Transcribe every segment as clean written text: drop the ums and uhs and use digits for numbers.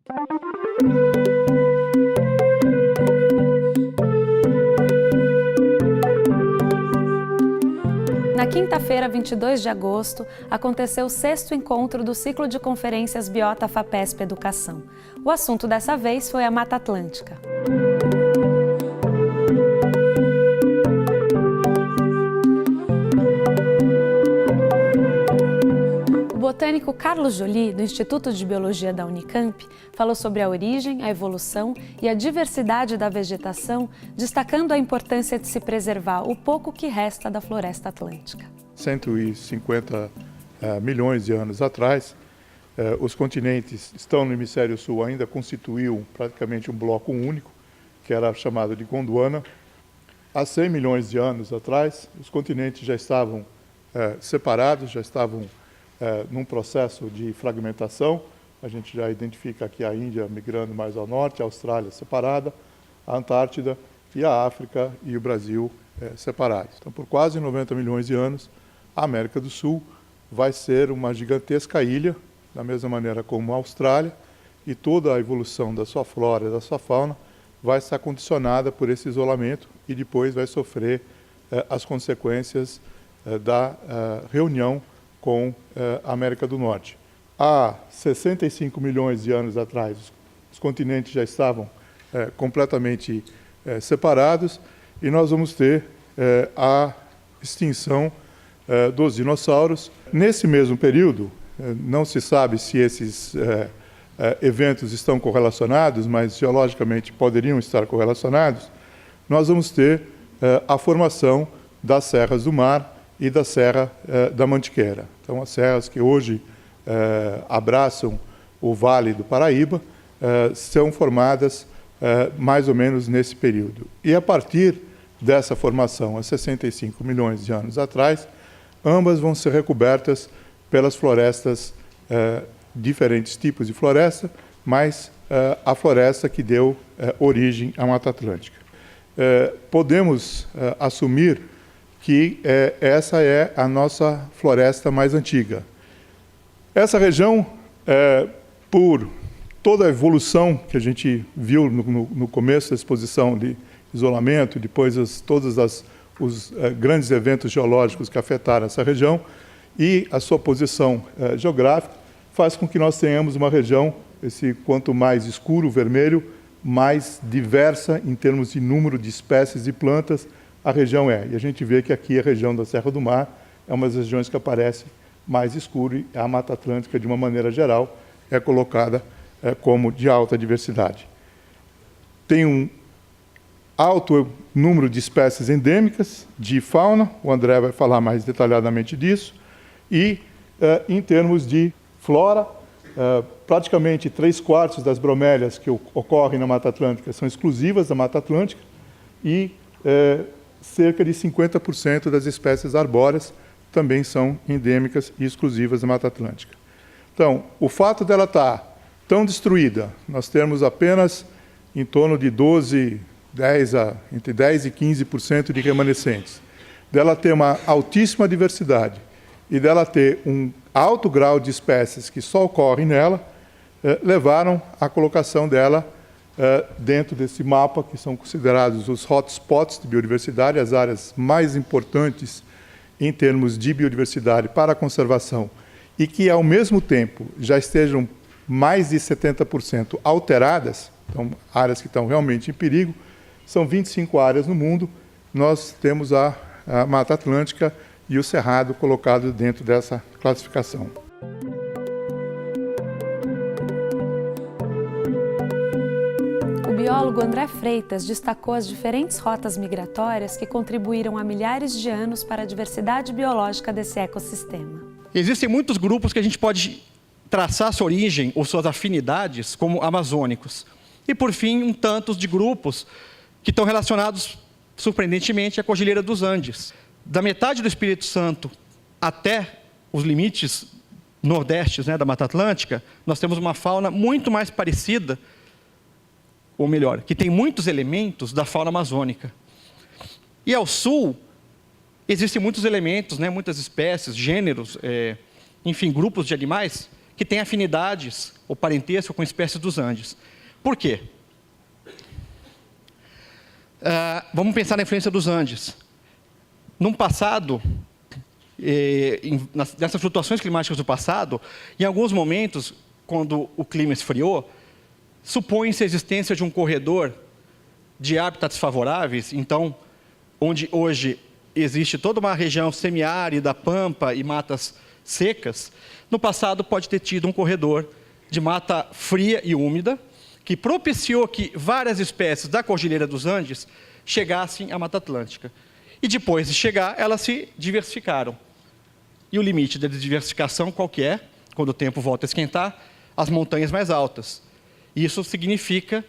Na quinta-feira, 22 de agosto, aconteceu o 6º encontro do ciclo de conferências Biota FAPESP Educação. O assunto dessa vez foi a Mata Atlântica. O botânico Carlos Joly, do Instituto de Biologia da Unicamp, falou sobre a origem, a evolução e a diversidade da vegetação, destacando a importância de se preservar o pouco que resta da floresta atlântica. 150 milhões de anos atrás, os continentes estão no hemisfério sul, ainda constituíam praticamente um bloco único, que era chamado de Gondwana. Há 100 milhões de anos atrás, os continentes já estavam separados, já estavam num processo de fragmentação. A gente já identifica aqui a Índia migrando mais ao norte, a Austrália separada, a Antártida e a África e o Brasil separados. Então, por quase 90 milhões de anos, a América do Sul vai ser uma gigantesca ilha, da mesma maneira como a Austrália, e toda a evolução da sua flora e da sua fauna vai estar condicionada por esse isolamento e depois vai sofrer as consequências da reunião com a América do Norte. Há 65 milhões de anos atrás, os continentes já estavam completamente separados e nós vamos ter a extinção dos dinossauros. Nesse mesmo período, não se sabe se esses eventos estão correlacionados, mas geologicamente poderiam estar correlacionados, nós vamos ter a formação das serras do mar e da Serra da Mantiqueira. Então, as serras que hoje abraçam o Vale do Paraíba são formadas mais ou menos nesse período. E a partir dessa formação, há 65 milhões de anos atrás, ambas vão ser recobertas pelas florestas, diferentes tipos de floresta, mas a floresta que deu origem à Mata Atlântica. Podemos assumir que essa é a nossa floresta mais antiga. Essa região, por toda a evolução que a gente viu no começo da exposição de isolamento, depois todos os grandes eventos geológicos que afetaram essa região e a sua posição geográfica, faz com que nós tenhamos uma região, quanto mais escuro, vermelho, mais diversa em termos de número de espécies de plantas a região é. E a gente vê que aqui a região da Serra do Mar é uma das regiões que aparece mais escuro e a Mata Atlântica, de uma maneira geral, é colocada como de alta diversidade. Tem um alto número de espécies endêmicas de fauna, o André vai falar mais detalhadamente disso, e em termos de flora, praticamente 3/4 das bromélias que ocorrem na Mata Atlântica são exclusivas da Mata Atlântica e cerca de 50% das espécies arbóreas também são endêmicas e exclusivas da Mata Atlântica. Então, o fato dela estar tão destruída, nós temos apenas em torno de entre 10% e 15% de remanescentes, dela ter uma altíssima diversidade e dela ter um alto grau de espécies que só ocorrem nela, levaram à colocação dela dentro desse mapa, que são considerados os hotspots de biodiversidade, as áreas mais importantes em termos de biodiversidade para a conservação, e que, ao mesmo tempo, já estejam mais de 70% alteradas, então, áreas que estão realmente em perigo, são 25 áreas no mundo. Nós temos a Mata Atlântica e o Cerrado colocado dentro dessa classificação. O biólogo André Freitas destacou as diferentes rotas migratórias que contribuíram há milhares de anos para a diversidade biológica desse ecossistema. Existem muitos grupos que a gente pode traçar sua origem ou suas afinidades como amazônicos. E, por fim, um tanto de grupos que estão relacionados, surpreendentemente, à Cordilheira dos Andes. Da metade do Espírito Santo até os limites nordestes, da Mata Atlântica, nós temos uma fauna muito mais parecida, ou melhor, que tem muitos elementos da fauna amazônica. E ao sul, existem muitos elementos, muitas espécies, gêneros, enfim, grupos de animais que têm afinidades ou parentesco com espécies dos Andes. Por quê? Vamos pensar na influência dos Andes. No passado, nessas flutuações climáticas do passado, em alguns momentos, quando o clima esfriou, supõe-se a existência de um corredor de hábitats favoráveis, então, onde hoje existe toda uma região semiárida, pampa e matas secas, no passado pode ter tido um corredor de mata fria e úmida, que propiciou que várias espécies da Cordilheira dos Andes chegassem à Mata Atlântica. E depois de chegar, elas se diversificaram. E o limite da diversificação qual que é? Quando o tempo volta a esquentar, as montanhas mais altas. Isso significa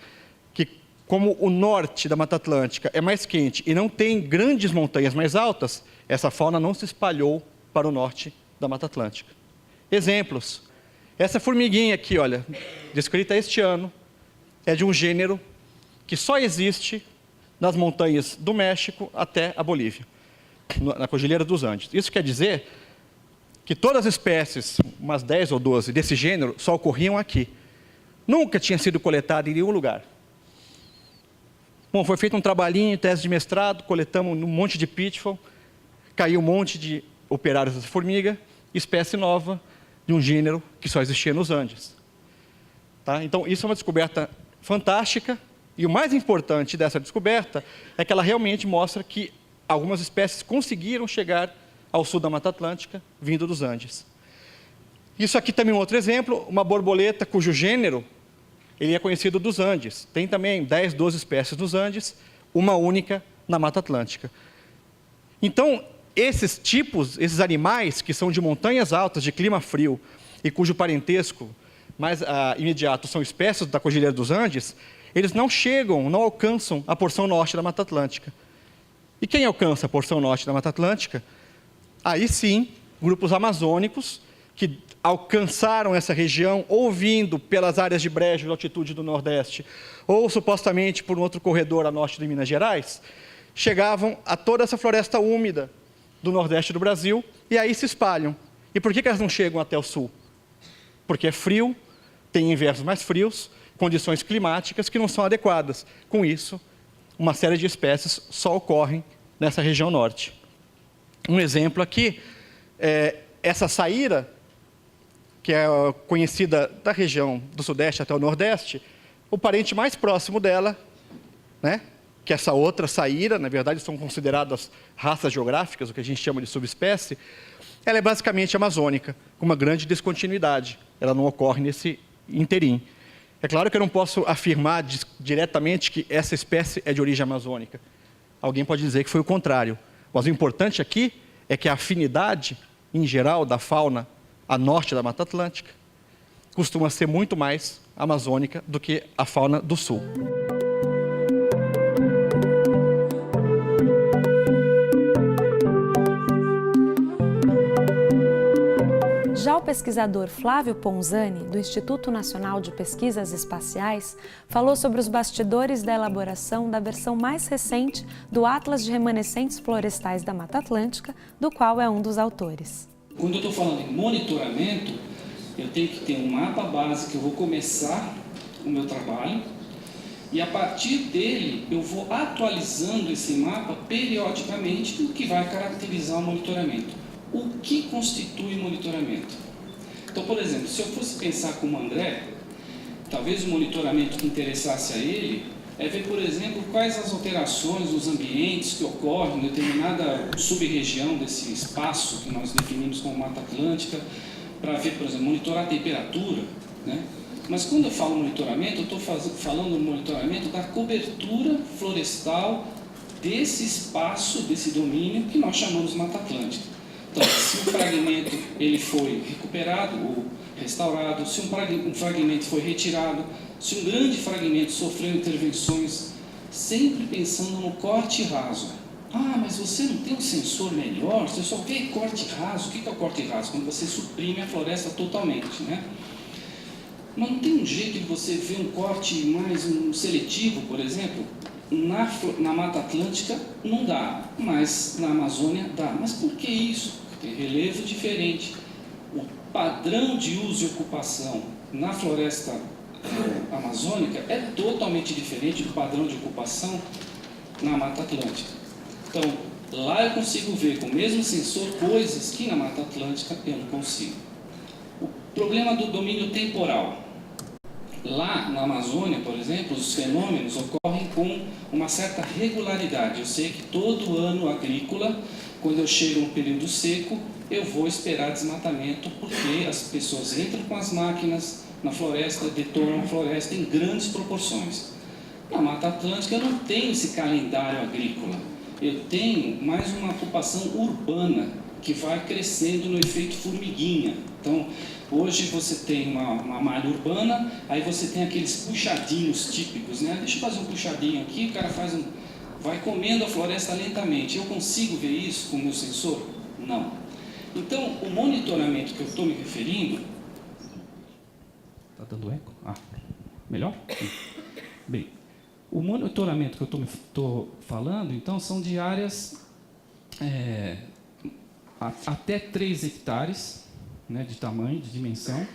que, como o norte da Mata Atlântica é mais quente e não tem grandes montanhas mais altas, essa fauna não se espalhou para o norte da Mata Atlântica. Exemplos. Essa formiguinha aqui, olha, descrita este ano, é de um gênero que só existe nas montanhas do México até a Bolívia, na Cordilheira dos Andes. Isso quer dizer que todas as espécies, umas 10 ou 12 desse gênero, só ocorriam aqui. Nunca tinha sido coletado em nenhum lugar. Bom, foi feito um trabalhinho, tese de mestrado, coletamos um monte de pitfall, caiu um monte de operários dessa formiga, espécie nova de um gênero que só existia nos Andes. Tá? Então, isso é uma descoberta fantástica, e o mais importante dessa descoberta é que ela realmente mostra que algumas espécies conseguiram chegar ao sul da Mata Atlântica, vindo dos Andes. Isso aqui também é um outro exemplo, uma borboleta cujo gênero ele é conhecido dos Andes. Tem também 10, 12 espécies nos Andes, uma única na Mata Atlântica. Então, esses tipos, esses animais que são de montanhas altas, de clima frio, e cujo parentesco mais imediato são espécies da Cordilheira dos Andes, eles não chegam, não alcançam a porção norte da Mata Atlântica. E quem alcança a porção norte da Mata Atlântica? Aí sim, grupos amazônicos que alcançaram essa região ou vindo pelas áreas de brejo de altitude do Nordeste, ou supostamente por um outro corredor a norte de Minas Gerais, chegavam a toda essa floresta úmida do Nordeste do Brasil e aí se espalham. E por que elas não chegam até o sul? Porque é frio, tem invernos mais frios, condições climáticas que não são adequadas. Com isso, uma série de espécies só ocorrem nessa região norte. Um exemplo aqui é essa saíra, que é conhecida da região do Sudeste até o Nordeste, o parente mais próximo dela, né, que essa outra saíra, na verdade são consideradas raças geográficas, o que a gente chama de subespécie, ela é basicamente amazônica, com uma grande descontinuidade. Ela não ocorre nesse interim. É claro que eu não posso afirmar diretamente que essa espécie é de origem amazônica. Alguém pode dizer que foi o contrário. Mas o importante aqui é que a afinidade, em geral, da fauna a norte da Mata Atlântica costuma ser muito mais amazônica do que a fauna do sul. Já o pesquisador Flávio Ponzani, do Instituto Nacional de Pesquisas Espaciais, falou sobre os bastidores da elaboração da versão mais recente do Atlas de Remanescentes Florestais da Mata Atlântica, do qual é um dos autores. Quando eu estou falando em monitoramento, eu tenho que ter um mapa base que eu vou começar o meu trabalho e a partir dele eu vou atualizando esse mapa periodicamente, o que vai caracterizar o monitoramento. O que constitui monitoramento? Então, por exemplo, se eu fosse pensar como André, talvez o monitoramento que interessasse a ele é ver, por exemplo, quais as alterações nos ambientes que ocorrem em determinada sub-região desse espaço que nós definimos como Mata Atlântica, para ver, por exemplo, monitorar a temperatura, né? Mas quando eu falo monitoramento, eu estou falando do monitoramento da cobertura florestal desse espaço, desse domínio que nós chamamos de Mata Atlântica. Então, se um fragmento ele foi recuperado ou restaurado, se um fragmento foi retirado, se um grande fragmento sofreu intervenções, sempre pensando no corte raso. Ah, mas você não tem um sensor melhor? Você só vê corte raso. O que é o corte raso? Quando você suprime a floresta totalmente, né? Mas não tem um jeito de você ver um corte mais seletivo, por exemplo? Na Mata Atlântica não dá, mas na Amazônia dá. Mas por que isso? Tem relevo diferente. padrão de uso e ocupação na floresta amazônica é totalmente diferente do padrão de ocupação na Mata Atlântica. Então, lá eu consigo ver com o mesmo sensor coisas que na Mata Atlântica eu não consigo. O problema do domínio temporal. Lá na Amazônia, por exemplo, os fenômenos ocorrem com uma certa regularidade. Eu sei que todo ano agrícola, quando eu chego no período seco, eu vou esperar desmatamento, porque as pessoas entram com as máquinas na floresta, detonam a floresta em grandes proporções. Na Mata Atlântica eu não tenho esse calendário agrícola. Eu tenho mais uma ocupação urbana que vai crescendo no efeito formiguinha. Então, hoje você tem uma malha urbana, aí você tem aqueles puxadinhos típicos, né? Deixa eu fazer um puxadinho aqui, o cara vai comendo a floresta lentamente. Eu consigo ver isso com o meu sensor? Não. Então, o monitoramento que eu estou me referindo... Está dando eco? Melhor? Bem, o monitoramento que eu estou falando, então, são de áreas até 3 hectares, né, de tamanho, de dimensão,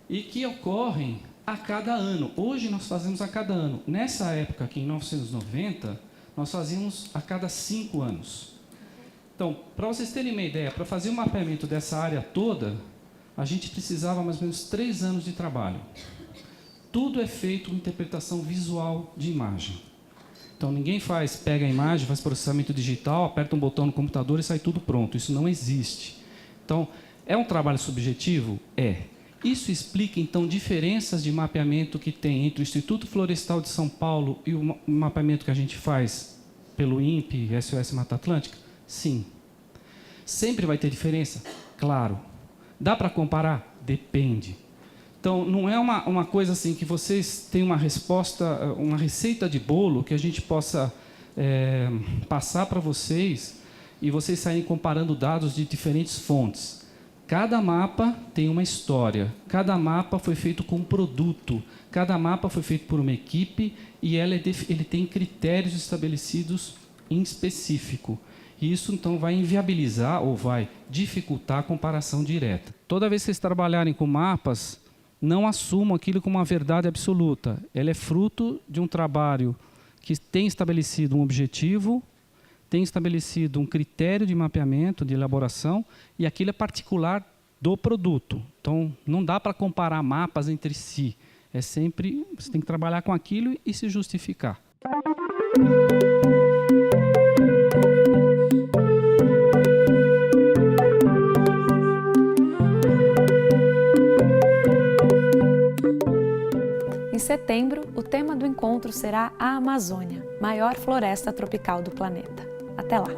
e que ocorrem a cada ano. Hoje nós fazemos a cada ano. Nessa época, aqui em 1990, nós fazíamos a cada 5 anos. Então, para vocês terem uma ideia, para fazer o mapeamento dessa área toda, a gente precisava mais ou menos 3 anos de trabalho. Tudo é feito com interpretação visual de imagem. Então, ninguém pega a imagem, faz processamento digital, aperta um botão no computador e sai tudo pronto. Isso não existe. Então, é um trabalho subjetivo? É. Isso explica, então, diferenças de mapeamento que tem entre o Instituto Florestal de São Paulo e o mapeamento que a gente faz pelo INPE e SOS Mata Atlântica? Sim. Sempre vai ter diferença? Claro. Dá para comparar? Depende. Então, não é uma coisa assim que vocês têm uma resposta, uma receita de bolo que a gente possa passar para vocês e vocês saírem comparando dados de diferentes fontes. Cada mapa tem uma história, cada mapa foi feito com um produto, cada mapa foi feito por uma equipe e ele tem critérios estabelecidos em específico. E isso, então, vai inviabilizar ou vai dificultar a comparação direta. Toda vez que vocês trabalharem com mapas, não assumam aquilo como uma verdade absoluta. Ela é fruto de um trabalho que tem estabelecido um objetivo, tem estabelecido um critério de mapeamento, de elaboração, e aquilo é particular do produto. Então, não dá para comparar mapas entre si. É sempre, você tem que trabalhar com aquilo e se justificar. Em setembro, o tema do encontro será a Amazônia, maior floresta tropical do planeta. Até lá!